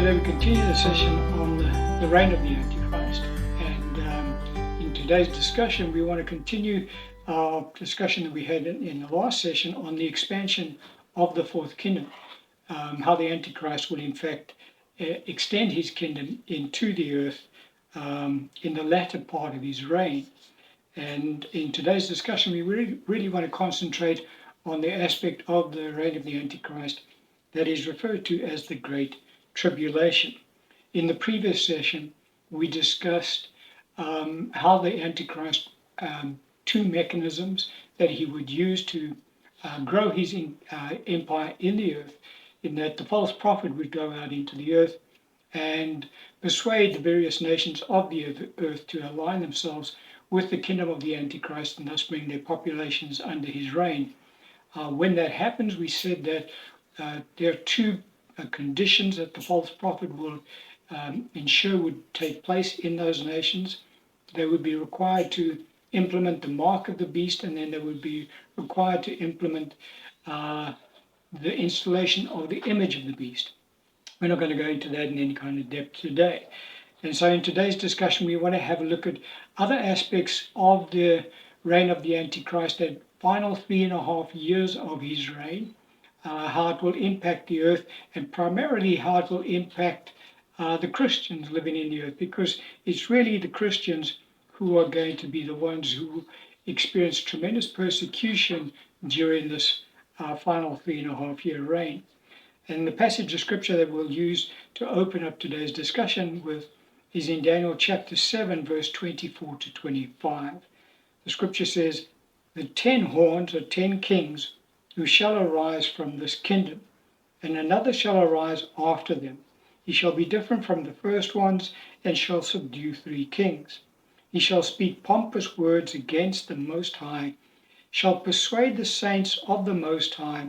Today we continue the session on the reign of the Antichrist, and in today's discussion we want to continue our discussion that we had in the last session on the expansion of the fourth kingdom, how the Antichrist will in fact extend his kingdom into the earth in the latter part of his reign. And in today's discussion we really want to concentrate on the aspect of the reign of the Antichrist that is referred to as the Great Tribulation. In the previous session, we discussed how the Antichrist, two mechanisms that he would use to grow his empire in the earth, in that the false prophet would go out into the earth and persuade the various nations of the earth to align themselves with the kingdom of the Antichrist and thus bring their populations under his reign. When that happens, we said that there are two conditions that the false prophet will ensure would take place in those nations. They would be required to implement the mark of the beast, and then they would be required to implement the installation of the image of the beast. We're not going to go into that in any kind of depth today. And so in today's discussion, we want to have a look at other aspects of the reign of the Antichrist, that final 3.5 years of his reign, how it will impact the earth, and primarily how it will impact the Christians living in the earth, because it's really the Christians who are going to be the ones who experience tremendous persecution during this final 3.5 year reign. And the passage of scripture that we'll use to open up today's discussion with is in Daniel chapter 7, verse 24 to 25. The scripture says, "The 10 horns are 10 kings who shall arise from this kingdom, and another shall arise after them. He shall be different from the first ones, and shall subdue 3 kings. He shall speak pompous words against the Most High, shall persuade the saints of the Most High,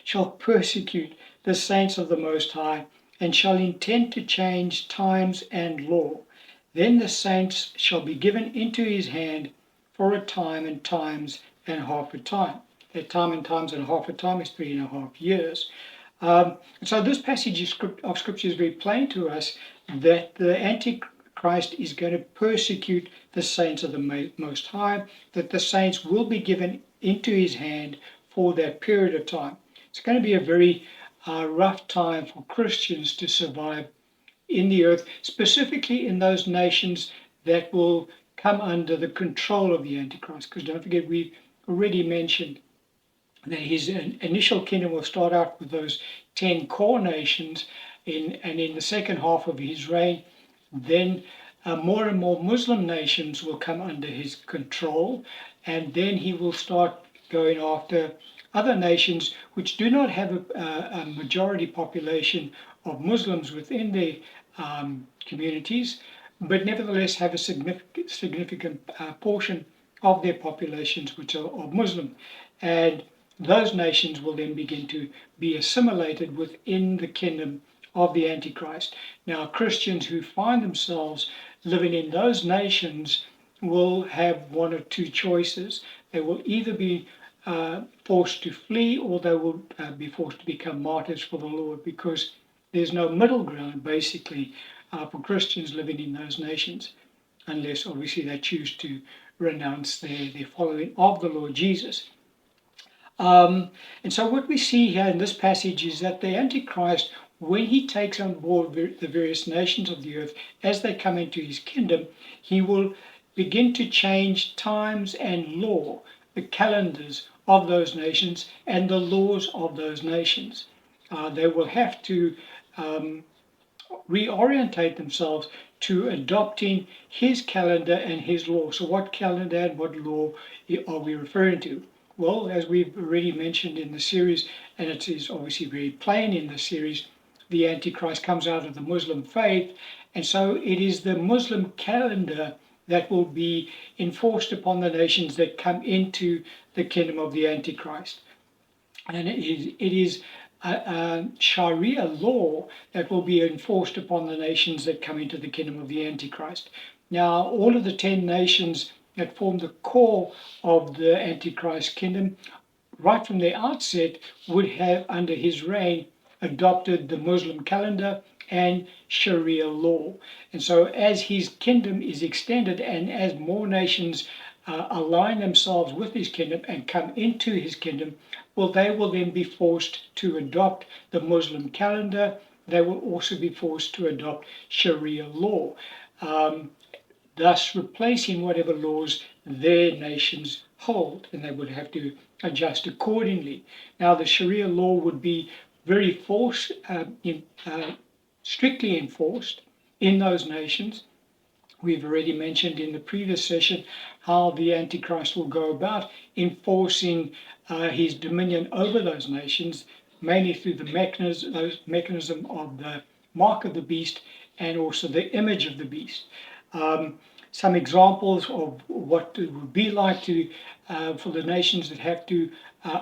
shall persecute the saints of the Most High, and shall intend to change times and law. Then the saints shall be given into his hand for a time and times and half a time." That time and times and half a time is 3.5 years. So this passage of scripture is very plain to us that the Antichrist is going to persecute the saints of the Most High, that the saints will be given into his hand for that period of time. It's going to be a very rough time for Christians to survive in the earth, specifically in those nations that will come under the control of the Antichrist. Because don't forget, we already mentioned that his initial kingdom will start out with those 10 core nations, and in the second half of his reign, then more and more Muslim nations will come under his control, and then he will start going after other nations which do not have a majority population of Muslims within their communities, but nevertheless have a significant portion of their populations which are Muslim. And those nations will then begin to be assimilated within the kingdom of the Antichrist. Now, Christians who find themselves living in those nations will have one or two choices. They will either be forced to flee, or they will be forced to become martyrs for the Lord, because there's no middle ground, basically, for Christians living in those nations, unless obviously they choose to renounce their following of the Lord Jesus. And so what we see here in this passage is that the Antichrist, when he takes on board the various nations of the earth, as they come into his kingdom, he will begin to change times and law, the calendars of those nations and the laws of those nations. They will have to reorientate themselves to adopting his calendar and his law. So what calendar and what law are we referring to? Well, as we've already mentioned in the series, and it is obviously very plain in the series, the Antichrist comes out of the Muslim faith, and so it is the Muslim calendar that will be enforced upon the nations that come into the kingdom of the Antichrist. And it is Sharia law that will be enforced upon the nations that come into the kingdom of the Antichrist. Now, all of the 10 nations that form the core of the Antichrist kingdom, right from the outset, would have under his reign adopted the Muslim calendar and Sharia law. And so as his kingdom is extended and as more nations align themselves with his kingdom and come into his kingdom, well, they will then be forced to adopt the Muslim calendar. They will also be forced to adopt Sharia law, thus replacing whatever laws their nations hold, and they would have to adjust accordingly. Now, the Sharia law would be very strictly enforced in those nations. We've already mentioned in the previous session how the Antichrist will go about enforcing his dominion over those nations, mainly through the mechanism of the mark of the beast and also the image of the beast. Some examples of what it would be like for the nations that have to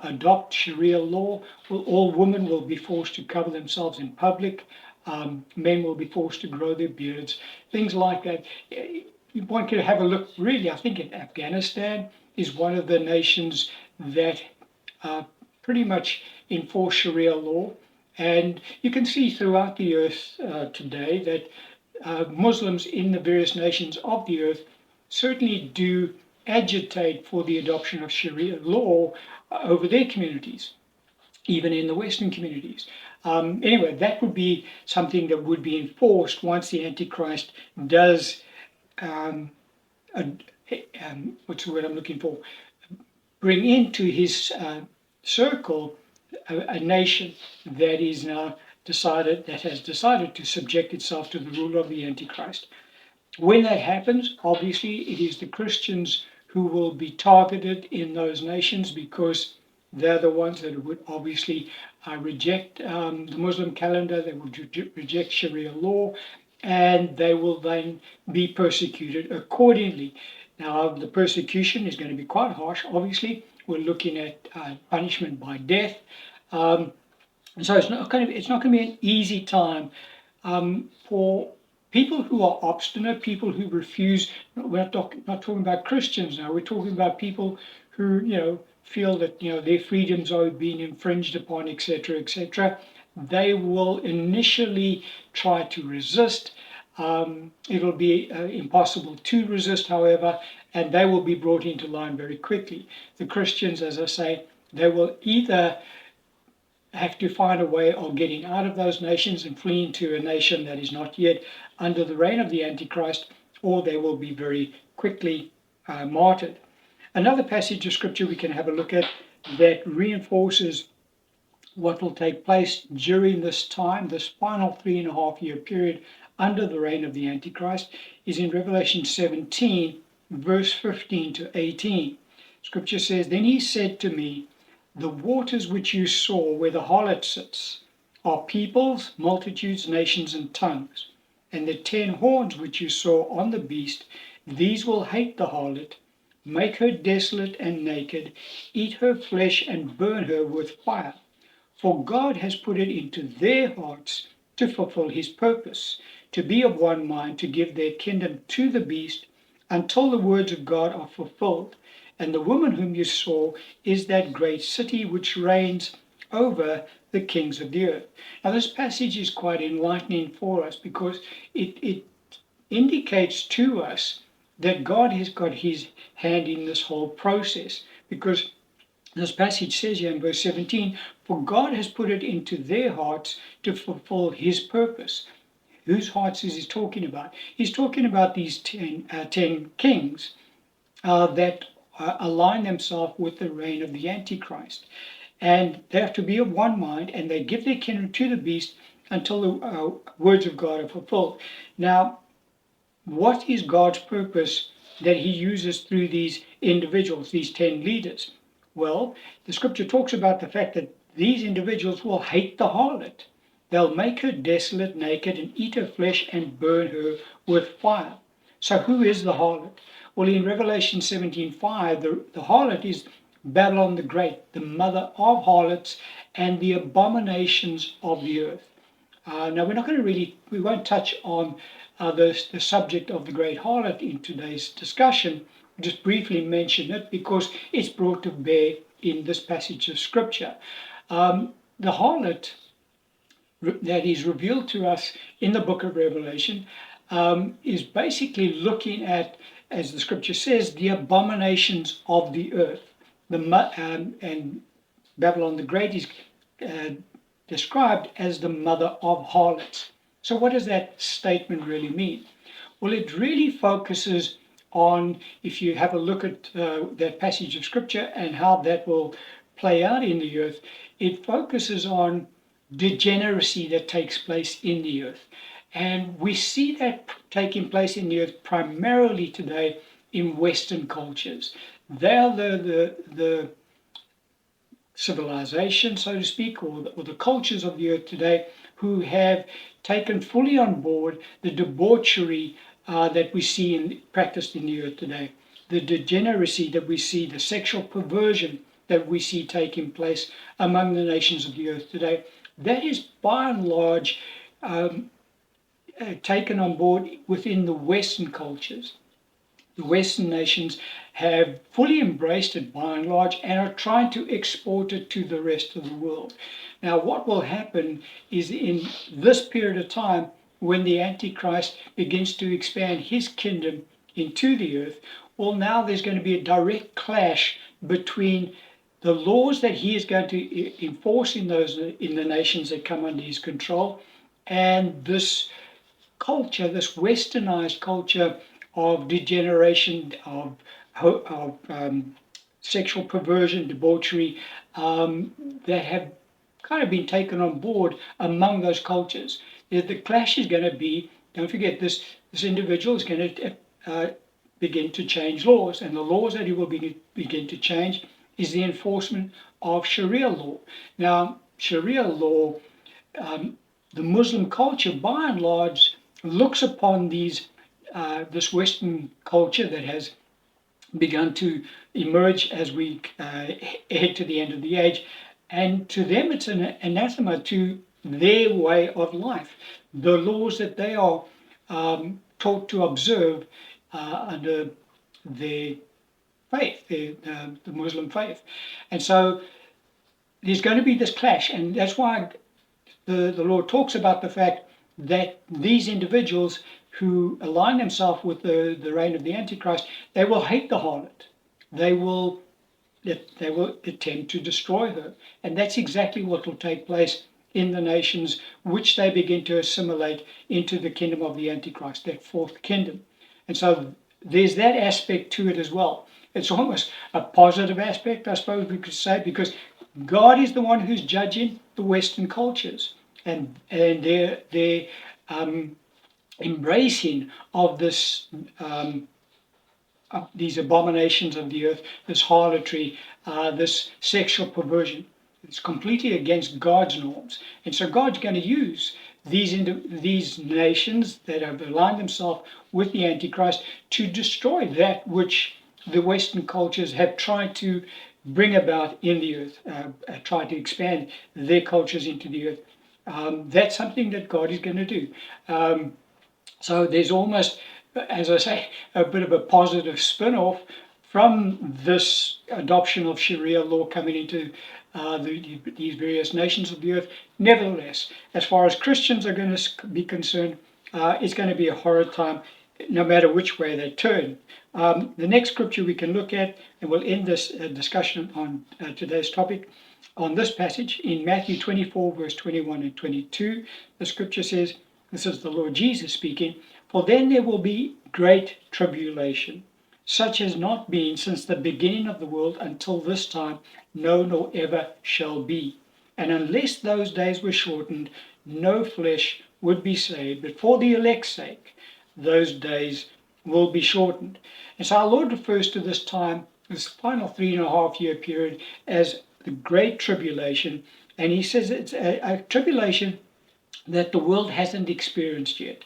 adopt Sharia law. Well, all women will be forced to cover themselves in public. Men will be forced to grow their beards, things like that. One could have a look, really, I think in Afghanistan is one of the nations that pretty much enforce Sharia law. And you can see throughout the earth today that Muslims in the various nations of the earth certainly do agitate for the adoption of Sharia law over their communities, even in the Western communities. Anyway, that would be something that would be enforced once the Antichrist does, what's the word I'm looking for, bring into his circle a nation that is now has decided to subject itself to the rule of the Antichrist. When that happens, obviously, it is the Christians who will be targeted in those nations because they're the ones that would obviously reject the Muslim calendar, they would reject Sharia law, and they will then be persecuted accordingly. Now, the persecution is going to be quite harsh. Obviously, we're looking at punishment by death. So it's not going to be an easy time for people who are obstinate, people who refuse. We're not talking about Christians now. We're talking about people who feel that their freedoms are being infringed upon, etc., etc. They will initially try to resist. It'll be impossible to resist, however, and they will be brought into line very quickly. The Christians, as I say, they will either have to find a way of getting out of those nations and fleeing to a nation that is not yet under the reign of the Antichrist, or they will be very quickly martyred. Another passage of scripture we can have a look at that reinforces what will take place during this time, this final 3.5-year period under the reign of the Antichrist, is in Revelation 17, verse 15 to 18. Scripture says, "Then he said to me, the waters which you saw where the harlot sits are peoples, multitudes, nations, and tongues. And the 10 horns which you saw on the beast, these will hate the harlot, make her desolate and naked, eat her flesh and burn her with fire. For God has put it into their hearts to fulfill his purpose, to be of one mind, to give their kingdom to the beast until the words of God are fulfilled. And the woman whom you saw is that great city which reigns over the kings of the earth." Now, this passage is quite enlightening for us because it indicates to us that God has got his hand in this whole process. Because this passage says here in verse 17, "For God has put it into their hearts to fulfill his purpose." Whose hearts is he talking about? He's talking about these 10 kings that align themselves with the reign of the Antichrist. And they have to be of one mind, and they give their kingdom to the beast until the words of God are fulfilled. Now, what is God's purpose that he uses through these individuals, these 10 leaders? Well, the scripture talks about the fact that these individuals will hate the harlot. They'll make her desolate, naked, and eat her flesh and burn her with fire. So who is the harlot? Well, in Revelation 17:5, the harlot is Babylon the Great, the mother of harlots and the abominations of the earth. Now, we won't touch on the subject of the great harlot in today's discussion. We'll just briefly mention it because it's brought to bear in this passage of scripture. The harlot that is revealed to us in the book of Revelation is basically looking at, as the scripture says, the abominations of the earth. And Babylon the Great is uh, described as the mother of harlots. So, what does that statement really mean? Well, it really focuses on, if you have a look at that passage of scripture and how that will play out in the earth, it focuses on degeneracy that takes place in the earth. And we see that taking place in the earth primarily today in Western cultures. They are the civilization, so to speak, or the cultures of the earth today who have taken fully on board the debauchery that we see practiced in the earth today, the degeneracy that we see, the sexual perversion that we see taking place among the nations of the earth today. That is by and large taken on board within the Western cultures. The Western nations have fully embraced it by and large and are trying to export it to the rest of the world. Now, what will happen is in this period of time, when the Antichrist begins to expand his kingdom into the earth, well, now there's going to be a direct clash between the laws that he is going to enforce in the nations that come under his control, and this culture, this westernized culture of degeneration, of sexual perversion, debauchery, that have kind of been taken on board among those cultures. The clash is going to be, don't forget, this individual is going to begin to change laws, and the laws that he will begin to change is the enforcement of Sharia law. Now, Sharia law, the Muslim culture, by and large, looks upon this Western culture that has begun to emerge as we head to the end of the age, and to them it's an anathema to their way of life, the laws that they are taught to observe under their faith, the Muslim faith. And so there's going to be this clash, and that's why the Lord talks about the fact that these individuals who align themselves with the reign of the Antichrist, they will hate the harlot. They will attempt to destroy her. And that's exactly what will take place in the nations which they begin to assimilate into the kingdom of the Antichrist, that fourth kingdom. And so there's that aspect to it as well. It's almost a positive aspect, I suppose we could say, because God is the one who's judging the Western cultures and their embracing of these abominations of the earth, this harlotry, this sexual perversion. It's completely against God's norms. And so God's going to use these nations that have aligned themselves with the Antichrist to destroy that which the Western cultures have tried to bring about in the earth, try to expand their cultures into the earth. That's something that God is going to do. So there's almost, as I say, a bit of a positive spin-off from this adoption of Sharia law coming into these various nations of the earth. Nevertheless, as far as Christians are going to be concerned, it's going to be a horrid time, no matter which way they turn. The next scripture we can look at, and we'll end this discussion on today's topic, on this passage in Matthew 24, verse 21 and 22. The scripture says, this is the Lord Jesus speaking, "For then there will be great tribulation, such as not been since the beginning of the world until this time, no, nor ever shall be. And unless those days were shortened, no flesh would be saved. But for the elect's sake, those days will be shortened." And so our Lord refers to this time, this final 3.5 year period, as the Great Tribulation. And he says it's a tribulation that the world hasn't experienced yet.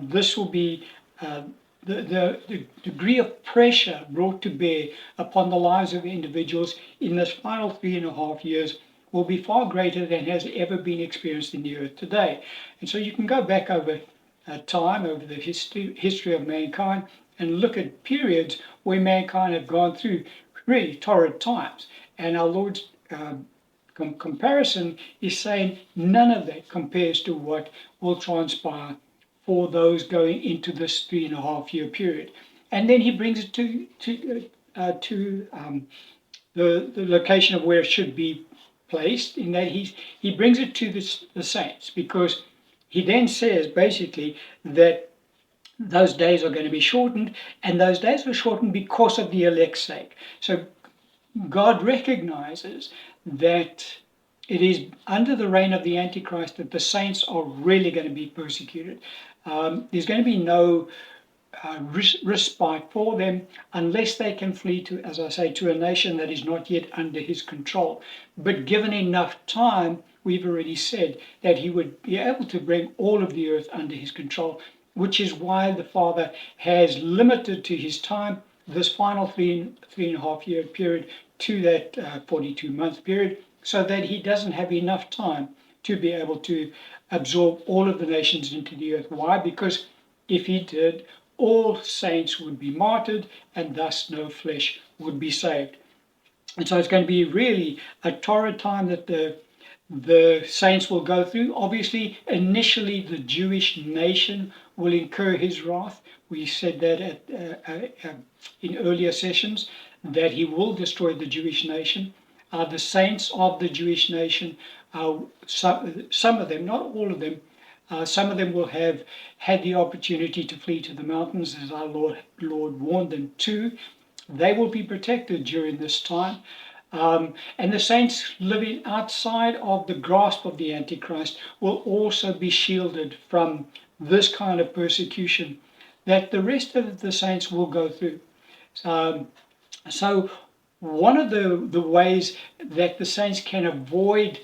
This will be the degree of pressure brought to bear upon the lives of individuals in this final 3.5 years will be far greater than has ever been experienced in the earth today. And so you can go back over time, over the history of mankind, and look at periods where mankind have gone through really torrid times. And our Lord's comparison is saying none of that compares to what will transpire for those going into this 3.5 year period. And then he brings it to the location of where it should be placed, in that he brings it to the saints, because he then says basically that those days are going to be shortened, and those days are shortened because of the elect's sake. So God recognizes that it is under the reign of the Antichrist that the saints are really going to be persecuted. There's going to be no respite for them unless they can flee to, as I say, to a nation that is not yet under his control. But given enough time, we've already said that he would be able to bring all of the earth under his control, which is why the Father has limited to his time this final 3.5 year period to that 42-month period, so that he doesn't have enough time to be able to absorb all of the nations into the earth. Why? Because if he did, all saints would be martyred, and thus no flesh would be saved. And so it's going to be really a torrid time that the saints will go through. Obviously, initially the Jewish nation will incur his wrath. We said that in earlier sessions, that he will destroy the Jewish nation. The saints of the Jewish nation, some of them, not all of them, some of them will have had the opportunity to flee to the mountains, as our Lord warned them to. They will be protected during this time. And the saints living outside of the grasp of the Antichrist will also be shielded from this kind of persecution that the rest of the saints will go through. So one of the ways that the saints can avoid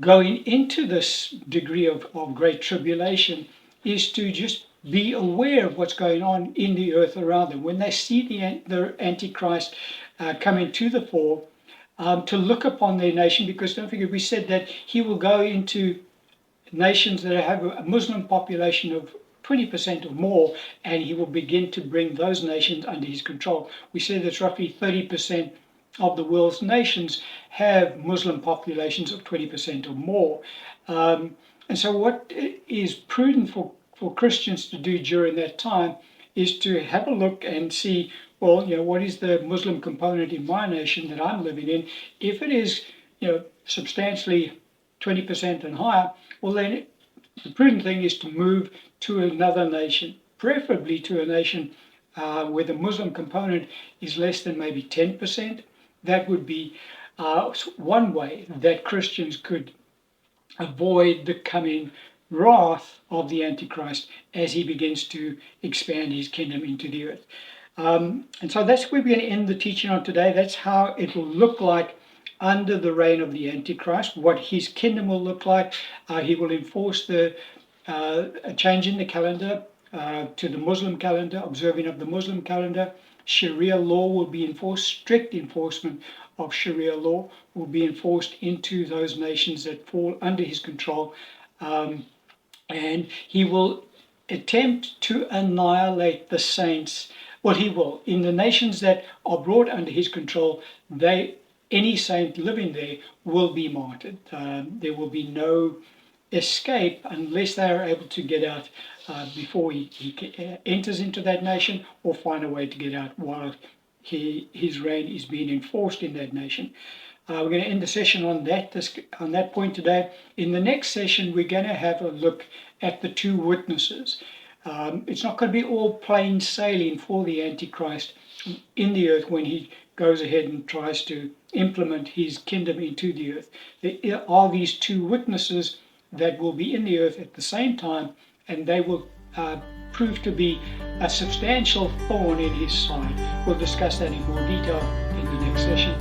going into this degree of great tribulation is to just be aware of what's going on in the earth around them. When they see the Antichrist coming to the fore, to look upon their nation, because don't forget, we said that he will go into nations that have a Muslim population of 20% or more, and he will begin to bring those nations under his control. We said that roughly 30% of the world's nations have Muslim populations of 20% or more. And so what is prudent for Christians to do during that time is to have a look and see, well, what is the Muslim component in my nation that I'm living in? If it is, substantially 20% and higher, well, then the prudent thing is to move to another nation, preferably to a nation where the Muslim component is less than maybe 10%. That would be one way that Christians could avoid the coming wrath of the Antichrist as he begins to expand his kingdom into the earth. And so that's where we're going to end the teaching on today. That's how it will look like under the reign of the Antichrist, what his kingdom will look like. He will enforce a change in the calendar to the Muslim calendar, observing of the Muslim calendar. Sharia law will be enforced. Strict enforcement of Sharia law will be enforced into those nations that fall under his control. And he will attempt to annihilate the saints. Well, he will. In the nations that are brought under his control, any saint living there will be martyred. There will be no escape unless they are able to get out before he enters into that nation, or find a way to get out while his reign is being enforced in that nation. We're going to end the session on that point today. In the next session, we're going to have a look at the two witnesses. It's not going to be all plain sailing for the Antichrist in the earth when he goes ahead and tries to implement his kingdom into the earth. There are these two witnesses that will be in the earth at the same time, and they will prove to be a substantial thorn in his side. We'll discuss that in more detail in the next session.